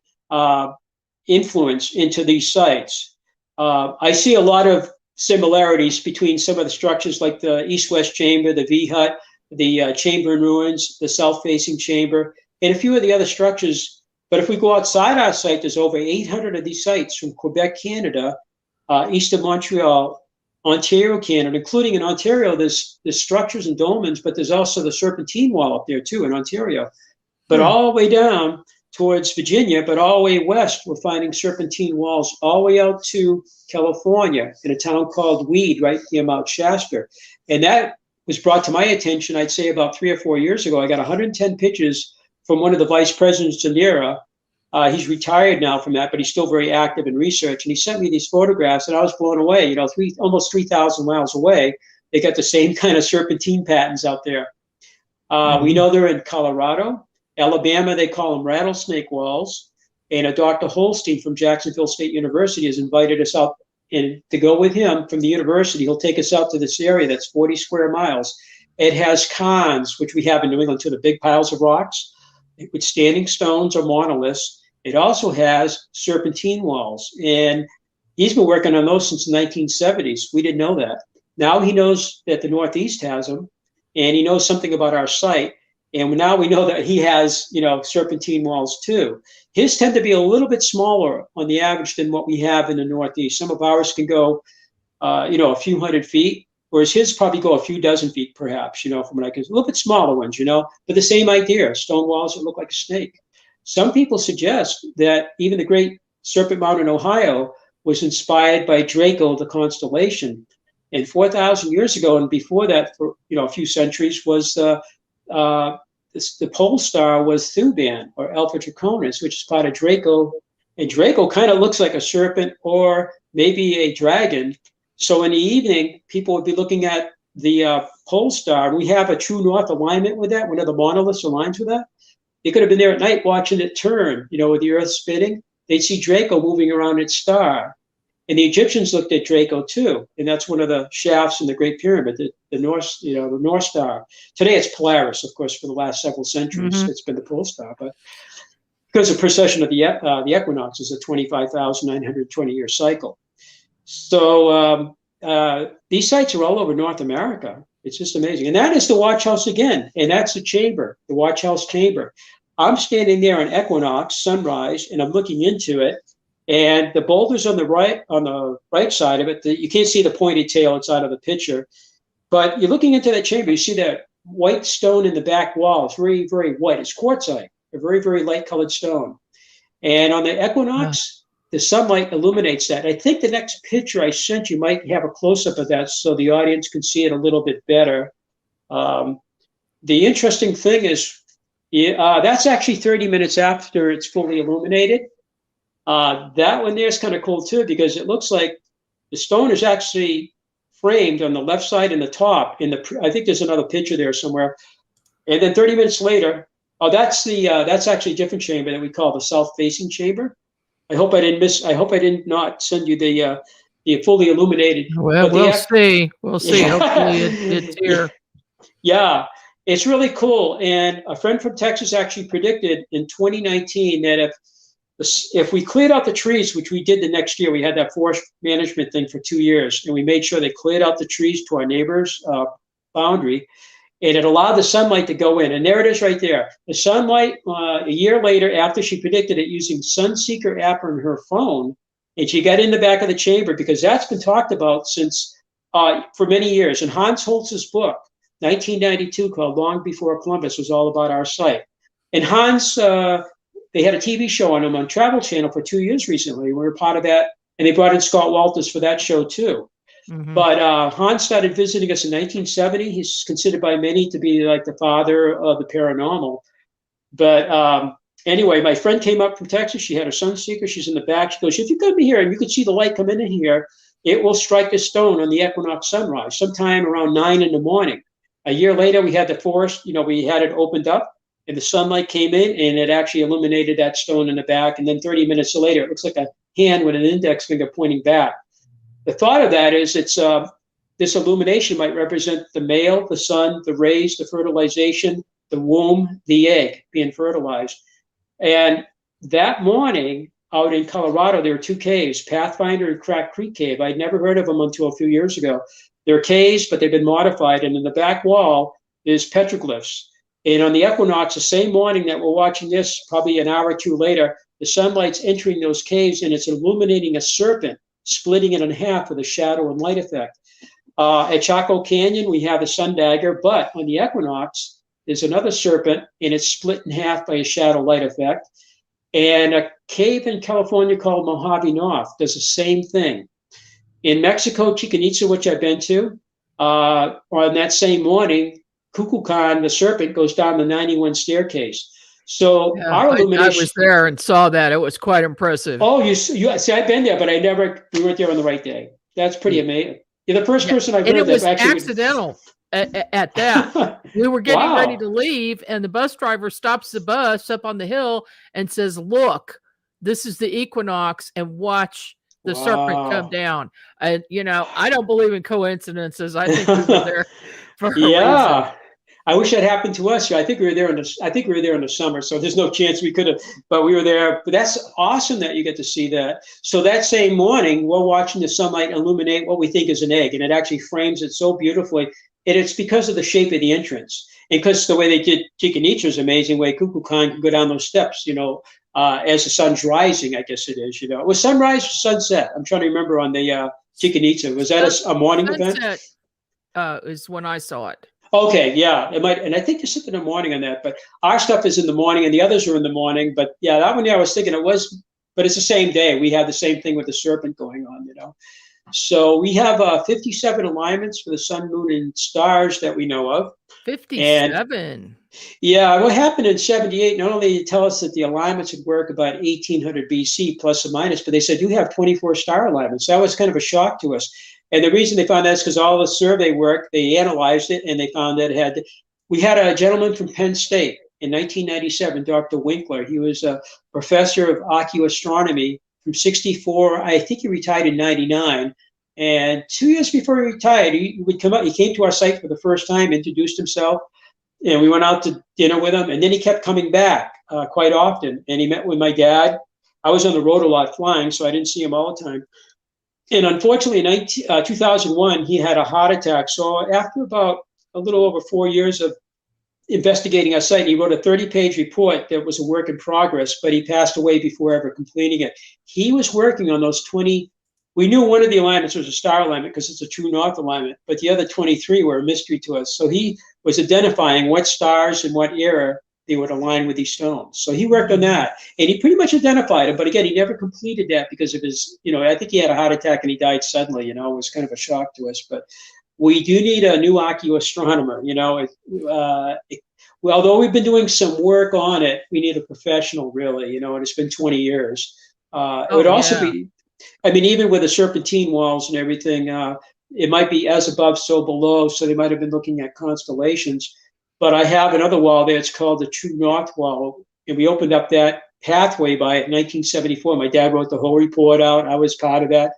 influence into these sites. I see a lot of similarities between some of the structures like the east-west chamber, the V-hut, the chamber in ruins, the south-facing chamber, and a few of the other structures. But if we go outside our site, there's over 800 of these sites from Quebec, Canada, east of Montreal, Ontario, Canada, including in Ontario, there's structures and dolmens, but there's also the serpentine wall up there too in Ontario. But all the way down towards Virginia, but all the way west, we're finding serpentine walls all the way out to California in a town called Weed, right near Mount Shasta. And that was brought to my attention, I'd say about 3 or 4 years ago. I got 110 pictures from one of the vice presidents in the era. He's retired now from that, but he's still very active in research. And he sent me these photographs, and I was blown away. You know, almost 3,000 miles away, they got the same kind of serpentine patterns out there. We know they're in Colorado. Alabama, they call them rattlesnake walls. And Dr. Holstein from Jacksonville State University has invited us out and to go with him from the university. He'll take us out to this area that's 40 square miles. It has cairns, which we have in New England too, the big piles of rocks with standing stones or monoliths. It also has serpentine walls. And he's been working on those since the 1970s. We didn't know that. Now he knows that the Northeast has them, and he knows something about our site. And now we know that he has, you know, serpentine walls too. His tend to be a little bit smaller on the average than what we have in the Northeast. Some of ours can go, you know, a few hundred feet, whereas his probably go a few dozen feet, perhaps, you know, from what I can, a little bit smaller ones, you know, but the same idea, stone walls that look like a snake. Some people suggest that even the great Serpent Mound in Ohio was inspired by Draco, the constellation. And 4,000 years ago, and before that, for, you know, a few centuries, was the pole star was Thuban, or Alpha Draconis, which is part of Draco. And Draco kind of looks like a serpent or maybe a dragon. So in the evening, people would be looking at the pole star. We have a true north alignment with that. One of the monoliths aligns with that. They could have been there at night watching it turn, you know, with the earth spinning. They'd see Draco moving around its star. And the Egyptians looked at Draco too. And that's one of the shafts in the Great Pyramid, the North, you know, the North Star. Today it's Polaris, of course, for the last several centuries. It's been the pole star. But because the precession of the equinox is a 25,920-year cycle. So these sites are all over North America. It's just amazing. And that is the watch house again. And that's the chamber, the watch house chamber. I'm standing there on equinox, sunrise, and I'm looking into it. And the boulders on the right side of it, you can't see the pointed tail. It's out of the picture. But you're looking into that chamber, you see that white stone in the back wall. It's very, very white. It's quartzite, a very, very light colored stone. And on the equinox, the sunlight illuminates that. I think the next picture I sent you might have a close-up of that so the audience can see it a little bit better. The interesting thing is, that's actually 30 minutes after it's fully illuminated. That one there is kind of cool too, because it looks like the stone is actually framed on the left side and the top. I think there's another picture there somewhere. And then 30 minutes later, that's actually a different chamber that we call the south-facing chamber. I hope I did not send you the fully illuminated. Well, we'll see. We'll see. Hopefully it's here. Yeah, it's really cool. And a friend from Texas actually predicted in 2019 that if we cleared out the trees, which we did the next year, we had that forest management thing for 2 years, and we made sure they cleared out the trees to our neighbor's boundary, and it allowed the sunlight to go in. And there it is right there. The sunlight, a year later, after she predicted it using Sunseeker app on her phone, and she got in the back of the chamber, because that's been talked about since for many years. And Hans Holz's book, 1992, called Long Before Columbus, was all about our site. And Hans, they had a TV show on him on Travel Channel for 2 years recently. We were part of that, and they brought in Scott Walters for that show too. Mm-hmm. But Hans started visiting us in 1970. He's considered by many to be like the father of the paranormal. But anyway, my friend came up from Texas. She had her Sunseeker. She's in the back. She goes, if you come here and you could see the light come in here, it will strike the stone on the equinox sunrise sometime around 9 in the morning. A year later, we had the forest, we had it opened up, and the sunlight came in, and it actually illuminated that stone in the back. And then 30 minutes later, it looks like a hand with an index finger pointing back. The thought of that is this illumination might represent the male, the sun, the rays, the fertilization, the womb, the egg being fertilized. And that morning out in Colorado, there were 2 caves, Pathfinder and Crack Creek Cave. I'd never heard of them until a few years ago. They're caves, but they've been modified. And in the back wall is petroglyphs. And on the equinox, the same morning that we're watching this, probably an hour or 2 later, the sunlight's entering those caves, and it's illuminating a serpent, splitting it in half with a shadow and light effect. At Chaco Canyon, we have a sun dagger, but on the equinox, there's another serpent, and it's split in half by a shadow light effect. And a cave in California called Mojave North does the same thing. In Mexico, Chichen Itza, which I've been to, on that same morning, Kukulkan, the serpent, goes down the 91 staircase. So our illumination. I was there and saw that. It was quite impressive. Oh, you see, I've been there, but we weren't there on the right day. That's pretty amazing. You're the first person I've heard that. And it was accidental at that. We were getting ready to leave, and the bus driver stops the bus up on the hill and says, look, this is the equinox, and watch the serpent come down. And, I don't believe in coincidences. I think we were there for a reason. I wish that happened to us. I think we were there in the summer, so there's no chance we could have, but we were there. But that's awesome that you get to see that. So that same morning, we're watching the sunlight illuminate what we think is an egg, and it actually frames it so beautifully. And it's because of the shape of the entrance, and because the way they did Chichen Itza is amazing. Way Kukulkan can go down those steps, as the sun's rising. I guess it is. It was sunrise or sunset. I'm trying to remember on the Chichen Itza. Was that a morning event? Sunset is when I saw it. Okay, yeah, it might, and I think there's something in the morning on that, but our stuff is in the morning and the others are in the morning. But yeah, that one, I was thinking it was, but it's the same day. We had the same thing with the serpent going on, So we have 57 alignments for the sun, moon, and stars that we know of. 57. Yeah, what happened in 78, not only did they tell us that the alignments would work about 1800 BC plus or minus, but they said you have 24 star alignments. That was kind of a shock to us. And the reason they found that is because all the survey work, they analyzed it, and they found that we had a gentleman from Penn State in 1997, Dr. Winkler. He was a professor of archaeoastronomy from 64. I think he retired in 99. And 2 years before he retired, he would come up. He came to our site for the first time, introduced himself, and we went out to dinner with him. And then he kept coming back quite often. And he met with my dad. I was on the road a lot flying, so I didn't see him all the time. And unfortunately, in 2001, he had a heart attack. So after about a little over 4 years of investigating our site, he wrote a 30-page report that was a work in progress, but he passed away before ever completing it. He was working on those 20 we knew one of the alignments was a star alignment because it's a true north alignment, but the other 23 were a mystery to us. So he was identifying what stars and what era they would align with these stones. So he worked on that, and he pretty much identified them. But again, he never completed that because of his, I think he had a heart attack and he died suddenly. It was kind of a shock to us. But we do need a new archaeoastronomer. Although we've been doing some work on it, we need a professional, really. And it's been 20 years. It would also be, even with the serpentine walls and everything, it might be as above, so below. So they might have been looking at constellations. But I have another wall there. It's called the True North Wall. And we opened up that pathway by it in 1974. My dad wrote the whole report out. I was part of that.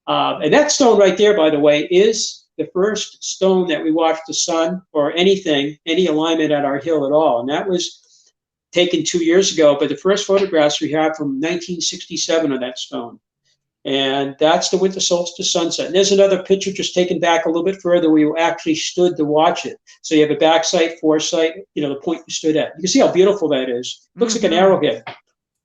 And that stone right there, by the way, is the first stone that we watched the sun or anything, any alignment at our hill at all. And that was taken 2 years ago. But the first photographs we have from 1967 of that stone. And that's the winter solstice sunset. And there's another picture just taken back a little bit further where you actually stood to watch it. So you have a back sight, foresight, the point you stood at. You can see how beautiful that is. It looks like an arrowhead.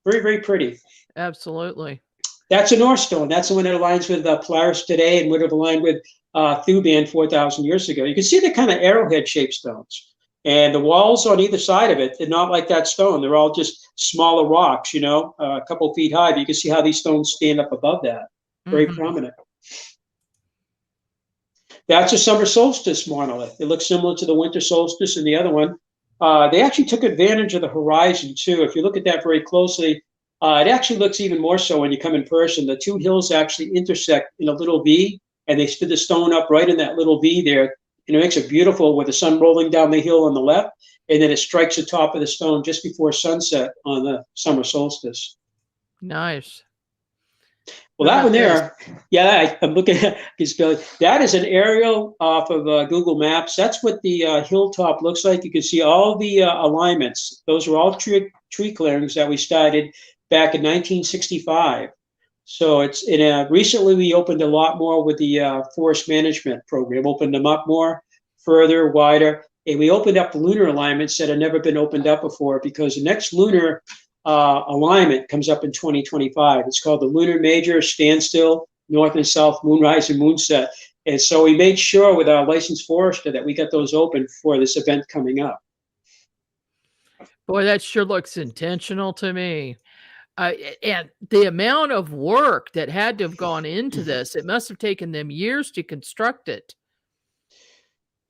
Very, very pretty. Absolutely. That's a North Stone. That's the one that aligns with Polaris today and would have aligned with Thuban 4,000 years ago. You can see the kind of arrowhead-shaped stones. And the walls on either side of it, they're not like that stone. They're all just smaller rocks, a couple feet high. But you can see how these stones stand up above that. Very prominent. That's a summer solstice monolith. It looks similar to the winter solstice and the other one. They actually took advantage of the horizon, too. If you look at that very closely, it actually looks even more so when you come in person. The two hills actually intersect in a little V, and they stood the stone up right in that little V there. It makes it beautiful with the sun rolling down the hill on the left, and then it strikes the top of the stone just before sunset on the summer solstice. Nice. Well, that one there, I'm looking at this building. That is an aerial off of Google Maps. That's what the hilltop looks like. You can see all the alignments. Those are all tree clearings that we started back in 1965. So it's recently we opened a lot more with the forest management program, opened them up more, further, wider. And we opened up the lunar alignments that had never been opened up before because the next lunar alignment comes up in 2025. It's called the Lunar Major Standstill, North and South Moonrise and Moonset. And so we made sure with our licensed forester that we got those open for this event coming up. Boy, that sure looks intentional to me. And the amount of work that had to have gone into this, it must have taken them years to construct it.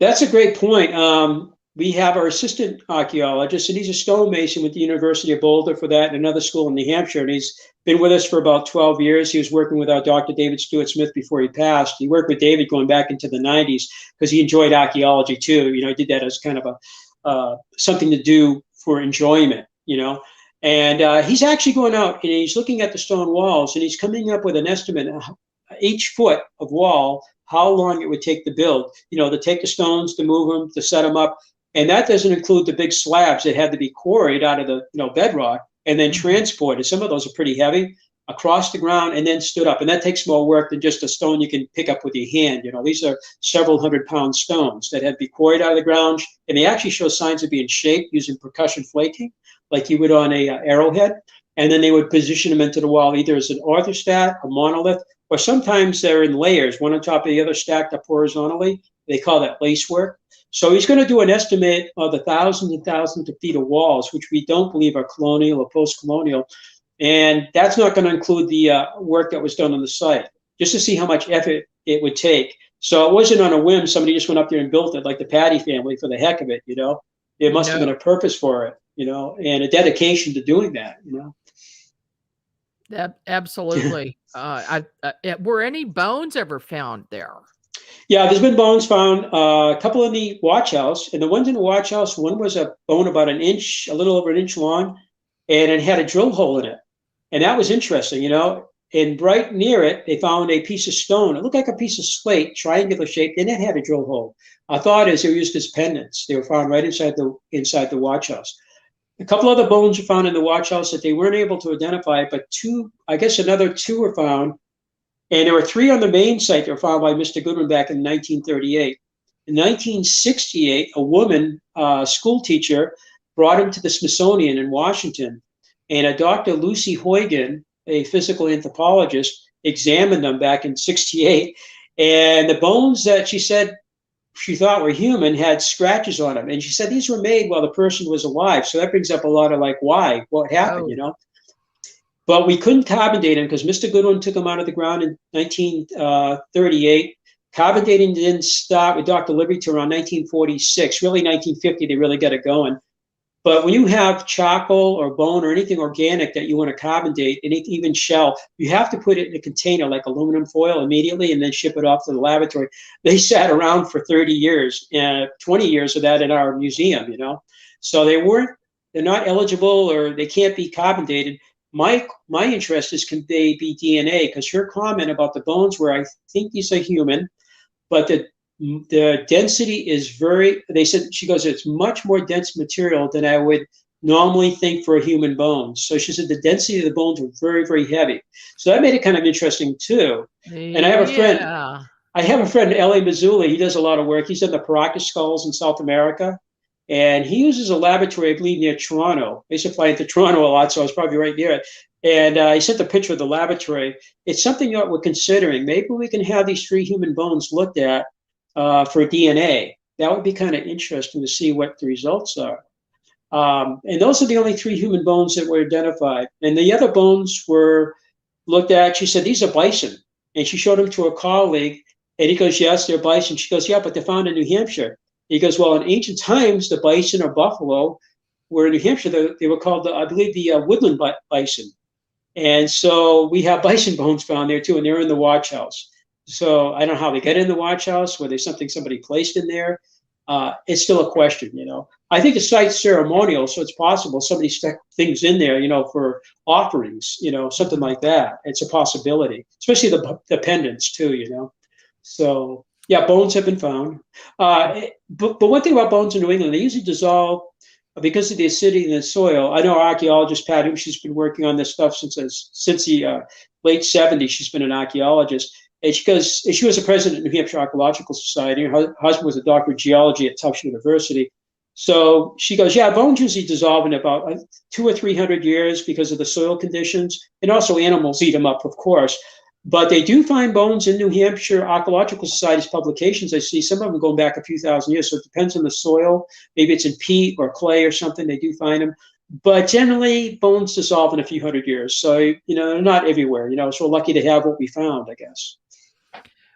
That's a great point. We have our assistant archaeologist, and he's a stonemason with the University of Boulder for that and another school in New Hampshire. And he's been with us for about 12 years. He was working with our Dr. David Stewart Smith before he passed. He worked with David going back into the 90s because he enjoyed archaeology too. He did that as kind of something to do for enjoyment, And he's actually going out and he's looking at the stone walls and he's coming up with an estimate of each foot of wall, how long it would take to build, to take the stones, to move them, to set them up. And that doesn't include the big slabs that had to be quarried out of the bedrock and then transported. Some of those are pretty heavy across the ground and then stood up. And that takes more work than just a stone you can pick up with your hand. These are several 100-pound stones that had to be quarried out of the ground. And they actually show signs of being shaped using percussion flaking, like you would on a arrowhead. And then they would position them into the wall either as an orthostat, a monolith, or sometimes they're in layers, one on top of the other stacked up horizontally. They call that lace work. So he's going to do an estimate of the thousands and thousands of feet of walls, which we don't believe are colonial or post-colonial. And that's not going to include the work that was done on the site, just to see how much effort it would take. So it wasn't on a whim. Somebody just went up there and built it, like the Patty family, for the heck of it, There must have been a purpose for it, and a dedication to doing that, Absolutely. Were any bones ever found there? Yeah, there's been bones found, a couple in the watch house. And the ones in the watch house, one was a bone about a little over an inch long, and it had a drill hole in it. And that was interesting, And right near it, they found a piece of stone. It looked like a piece of slate, triangular shaped, and it had a drill hole. Our thought is they were used as pendants. They were found right inside the watch house. A couple other bones were found in the watch house that they weren't able to identify, but another two were found. And there were three on the main site that were found by Mr. Goodwin back in 1938. In 1968, a woman, school teacher, brought him to the Smithsonian in Washington. And a Dr. Lucy Huygen, a physical anthropologist, examined them back in '68, and the bones that she said she thought were human had scratches on them, and she said these were made while the person was alive. So that brings up a lot of like, why, what happened, Oh, But we couldn't carbon date them because Mr. Goodwin took them out of the ground in 1938. Carbon dating didn't start with Dr. Libby till around 1946. Really, 1950, they really got it going. But when you have charcoal or bone or anything organic that you want to carbon date, and even shell, you have to put it in a container like aluminum foil immediately and then ship it off to the laboratory. They sat around for 30 years, and 20 years of that in our museum, So they're not eligible, or they can't be carbon dated. My interest is, can they be DNA? Because her comment about the bones were, I think these are human, but the density is they said, she goes, it's much more dense material than I would normally think for a human bone. So she said the density of the bones were very, very heavy. So that made it kind of interesting too. And I have a friend, L.A. Mazzulli. He does a lot of work. He's done the Paracas skulls in South America. And he uses a laboratory, I believe, near Toronto. I used to fly into Toronto a lot, so I was probably right near it. And he sent a picture of the laboratory. It's something that we're considering. Maybe we can have these 3 human bones looked at for DNA. That would be kind of interesting to see what the results are. And those are the only 3 human bones that were identified. And the other bones were looked at. She said, these are bison. And she showed them to a colleague. And he goes, yes, they're bison. She goes, yeah, but they're found in New Hampshire. He goes, well, in ancient times, the bison or buffalo were in New Hampshire. They were called, I believe, the woodland bison. And so we have bison bones found there too, and they're in the watch house. So I don't know how they get in the watch house, whether there's something somebody placed in there. It's still a question, I think the site's ceremonial, so it's possible somebody stuck things in there, for offerings, something like that. It's a possibility, especially the pendants too, So yeah, bones have been found. But one thing about bones in New England, they usually dissolve because of the acidity in the soil. I know our archaeologist, Pat, she's been working on this stuff since the late 70s. She's been an archaeologist. And she was a president of the New Hampshire Archaeological Society. Her husband was a doctor of geology at Tufts University. So she goes, yeah, bones usually dissolve in about 200 or 300 years because of the soil conditions. And also animals eat them up, of course. But they do find bones in New Hampshire Archaeological Society's publications. I see some of them going back a few thousand years. So it depends on the soil. Maybe it's in peat or clay or something. They do find them. But generally, bones dissolve in a few hundred years. So, they're not everywhere, So we're lucky to have what we found, I guess.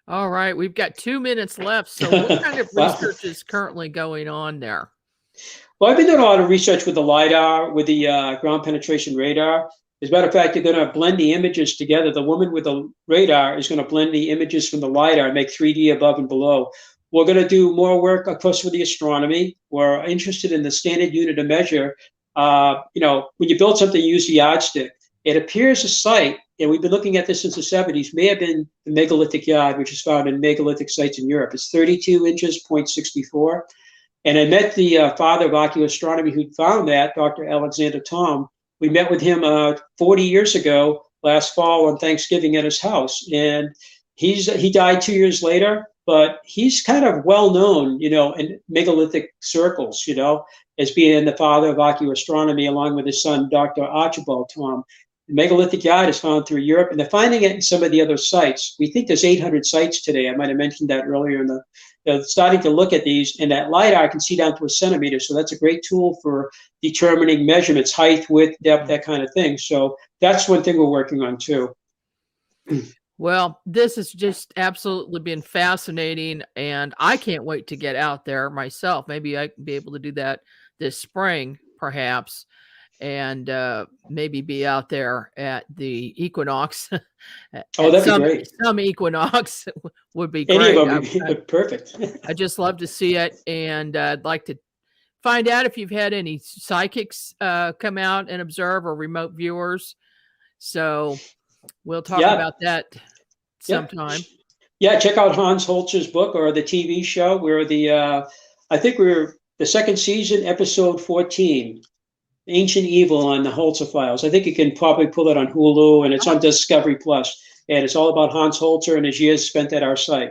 All right. We've got 2 minutes left. So what kind of research is currently going on there? Well, I've been doing a lot of research with the LiDAR, with the ground penetration radar. As a matter of fact, they're going to blend the images together. The woman with the radar is going to blend the images from the LiDAR and make 3D above and below. We're going to do more work, of course, with the astronomy. We're interested in the standard unit of measure. When you build something, you use the yardstick. It appears a site, and we've been looking at this since the 70s, may have been the megalithic yard, which is found in megalithic sites in Europe. It's 32 inches, 0.64. And I met the father of archaeoastronomy who found that, Dr. Alexander Tom. We met with him 40 years ago, last fall on Thanksgiving at his house. And he died 2 years later, but he's kind of well known, in megalithic circles, as being the father of archaeoastronomy, along with his son, Dr. Archibald Tom. The megalithic yard is found through Europe, and they're finding it in some of the other sites. We think there's 800 sites today. I might have mentioned that earlier they're starting to look at these, and that LiDAR can see down to a centimeter. So that's a great tool for determining measurements, height, width, depth, that kind of thing. So that's one thing we're working on too. Well, this has just absolutely been fascinating, and I can't wait to get out there myself. Maybe I can be able to do that this spring, perhaps, and maybe be out there at the equinox. Oh, that'd be great. Some equinox would be great. Any of them would be perfect. I just love to see it, and I'd like to find out if you've had any psychics come out and observe, or remote viewers. So we'll talk about that sometime. Yeah, check out Hans Holzer's book or the TV show. I think we're the second season, episode 14. Ancient Evil on the Holzer Files. I think you can probably pull it on Hulu, and it's on Discovery Plus. And it's all about Hans Holzer and his years spent at our site,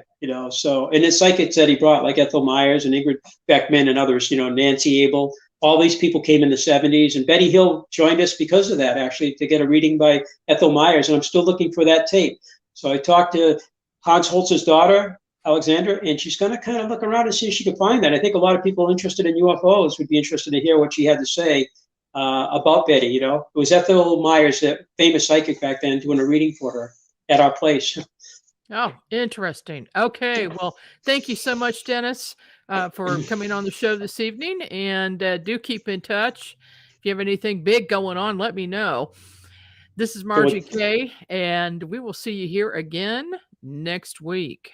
So, and the psychics that he brought, like Ethel Myers and Ingrid Beckman and others, Nancy Abel, all these people came in the 70s. And Betty Hill joined us because of that, actually, to get a reading by Ethel Myers. And I'm still looking for that tape. So I talked to Hans Holz's daughter, Alexander, and she's going to kind of look around and see if she can find that. I think a lot of people interested in UFOs would be interested to hear what she had to say about Betty. You know, it was Ethel Myers, the famous psychic back then, doing a reading for her at our place. Oh, interesting. Okay. Well, thank you so much, Dennis, for coming on the show this evening. And do keep in touch. If you have anything big going on, let me know. This is Margie Kay, and we will see you here again next week.